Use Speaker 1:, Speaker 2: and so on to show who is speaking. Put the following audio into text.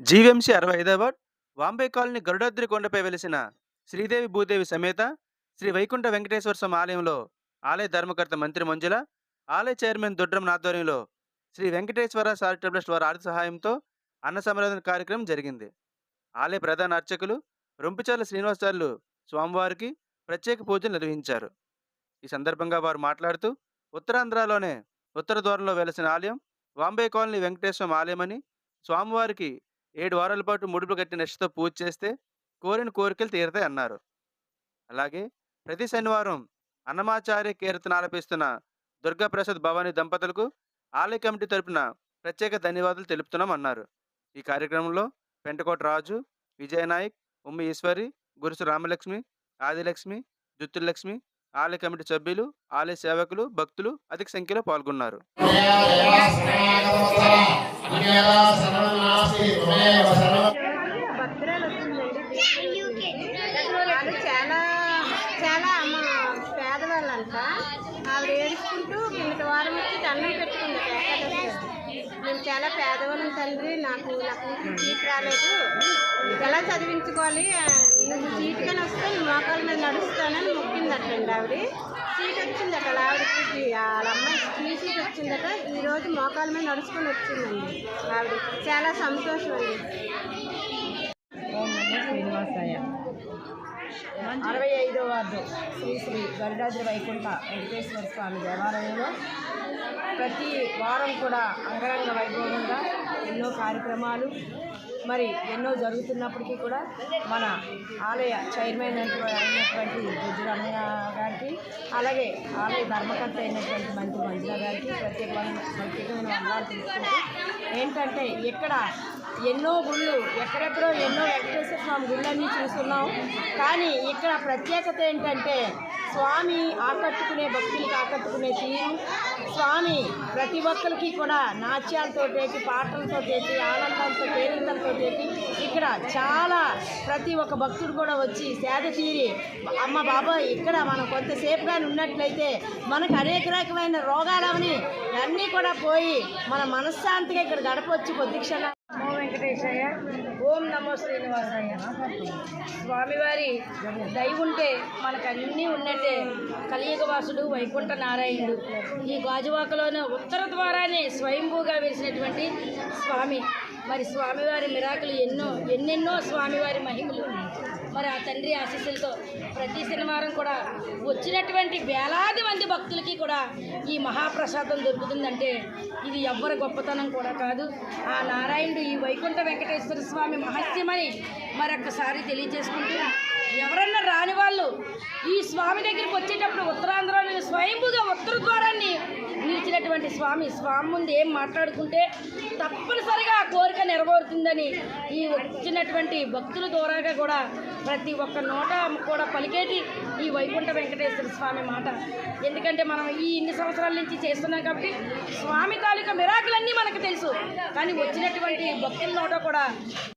Speaker 1: GVMC 65వ ward Vambay colony Garudadri కొండపై వెలిసిన శ్రీదేవి భూదేవి సమేత శ్రీ వైకుంఠ వెంకటేశ్వర స్వామి ఆలయంలో ఆలయ ధర్మకర్త మంత్రి మంజుల, ఆలయ చైర్మన్ దొడ్రం ఆధ్వర్యంలో శ్రీ వెంకటేశ్వర చారిటబుల్ ట్రస్ట్ వారి ఆర్థిక సహాయంతో అన్న సంరాధన కార్యక్రమం జరిగింది. ఆలయ ప్రధాన అర్చకులు రొంపిచర్ల శ్రీనివాసాచార్యులు స్వామివారికి ప్రత్యేక పూజలు నిర్వహించారు. ఈ సందర్భంగా వారు మాట్లాడుతూ, ఉత్తరాంధ్రలోనే ఉత్తర ద్వారంలో వెలసిన ఆలయం వాంబే కాలనీ వెంకటేశ్వర ఆలయమని, స్వామివారికి 7 వారాల పాటు ముడుపు కట్టి నిష్ఠతో పూజ చేస్తే కోరిన కోరికలు తీరతాయన్నారు. అలాగే ప్రతి శనివారం అన్నమాచార్య కీర్తన ఆలపిస్తున్న దుర్గాప్రసాద్ భవానీ దంపతులకు ఆలయ కమిటీ తరపున ప్రత్యేక ధన్యవాదాలు తెలుపుతున్నామన్నారు. ఈ కార్యక్రమంలో పెంటకోట రాజు, విజయనాయక్, ఉమ్మి ఈశ్వరి, గురుసు రామలక్ష్మి, ఆదిలక్ష్మి, జుత్తులక్ష్మి, ఆలయ కమిటీ సభ్యులు, ఆలయ సేవకులు, భక్తులు అధిక సంఖ్యలో పాల్గొన్నారు.
Speaker 2: వాళ్ళు చాలా చాలా పేదవాళ్ళంట. ఆవిడ ఏడుచుకుంటూ కిందటి వారం వచ్చి దండం పెట్టుకుంది ఏకాదశి. మేము చాలా పేదవాళ్ళం తండ్రి, నాకు సీట్ రాలేదు, ఎలా చదివించుకోవాలి, నువ్వు సీట్గానే వస్తే మోకాల మీద నడుస్తానని మొక్కిందటండి. ఆవిడ సీట్ వచ్చిందట, ఆవిడకి వాళ్ళ అమ్మాయి ఫ్రీ సీట్ వచ్చిందట. ఈరోజు మోకాల మీద నడుచుకొని వచ్చిందండి. ఆవిడ చాలా సంతోషం అండి.
Speaker 3: శ్రీనివాసయ్య 65వ వార్డు శ్రీ శ్రీ గరుడాద్రి వైకుంఠ వెంకటేశ్వర స్వామి దేవాలయంలో ప్రతి వారం కూడా అంగరంగ వైభవంగా ఎన్నో కార్యక్రమాలు మరి ఎన్నో జరుగుతున్నప్పటికీ కూడా మన ఆలయ చైర్మన్ అయినటువంటి బుజ్జి రమణ గారికి, అలాగే ఆలయ ధర్మకర్త అయినటువంటి మంత్రి మంజుల గారికి ప్రత్యేకమైన వందనాలు తెలుసుకుంటూ, ఏంటంటే ఇక్కడ ఎన్నో గుళ్ళు, ఎక్కడెక్కడో ఎన్నో వెంకటేశ్వర స్వామి గుళ్ళన్నీ చూస్తున్నాం. కానీ ఇక్కడ ప్రత్యేకత ఏంటంటే స్వామి ఆకట్టుకునే భక్తులకి ఆకట్టుకునే తీరు, స్వామి ప్రతి ఒక్కరికి కూడా నాట్యాలతోటి, పాటలతోటి, ఆనందంతో, కేరింతలతో ఇక్కడ చాలా ప్రతి ఒక్క భక్తుడు కూడా వచ్చి సేద తీరి, అమ్మ బాబాయ్ ఇక్కడ మనం కొంతసేపుగా ఉన్నట్లయితే మనకు అనేక రకమైన రోగాలవని అన్నీ కూడా పోయి మన మనశ్శాంతిగా ఇక్కడ గడపవచ్చు కొద్ది క్షణం. ఓం వెంకటేశయ్య, ఓం నమో శ్రీనివాసయ్య. స్వామివారి దయ ఉంటే మనకు అన్నీ ఉన్నట్టే. కలియుగవాసుడు వైకుంఠ నారాయణుడు ఈ గాజువాకలోనే ఉత్తర ద్వారానే స్వయంభూగా వెలిసినటువంటి స్వామి. మరి స్వామివారి మిరాకులు ఎన్నెన్నో స్వామివారి మహిమలు. మరి ఆ తండ్రి ఆశీస్సులతో ప్రతి శనివారం కూడా వచ్చినటువంటి వేలాది మంది భక్తులకి కూడా ఈ మహాప్రసాదం దొరుకుతుందంటే ఇది ఎవ్వరి గొప్పతనం కూడా కాదు, ఆ నారాయణుడు ఈ వైకుంఠ వెంకటేశ్వర స్వామి మహత్యమని మరొక్కసారి తెలియజేసుకుంటూ, ఎవరన్నా రాని వాళ్ళు ఈ స్వామి దగ్గరికి వచ్చేటప్పుడు ఉత్తరాంధ్రలో స్వయంభూగా ఉత్తర ద్వారాన్ని నిలిచినటువంటి స్వామి ముందు ఏం మాట్లాడుకుంటే తప్పనిసరిగా ఆ కోరిక నెరవేరుతుందని ఈ వచ్చినటువంటి భక్తుల ద్వారాగా కూడా ప్రతి ఒక్క నోట కూడా పలికేటి ఈ వైకుంఠ వెంకటేశ్వర స్వామి మాట. ఎందుకంటే మనం ఈ ఇన్ని సంవత్సరాల నుంచి చేస్తున్నాం కాబట్టి స్వామి తాలూకా మిరాకులన్నీ మనకు తెలుసు. కానీ వచ్చినటువంటి భక్తుల నోట కూడా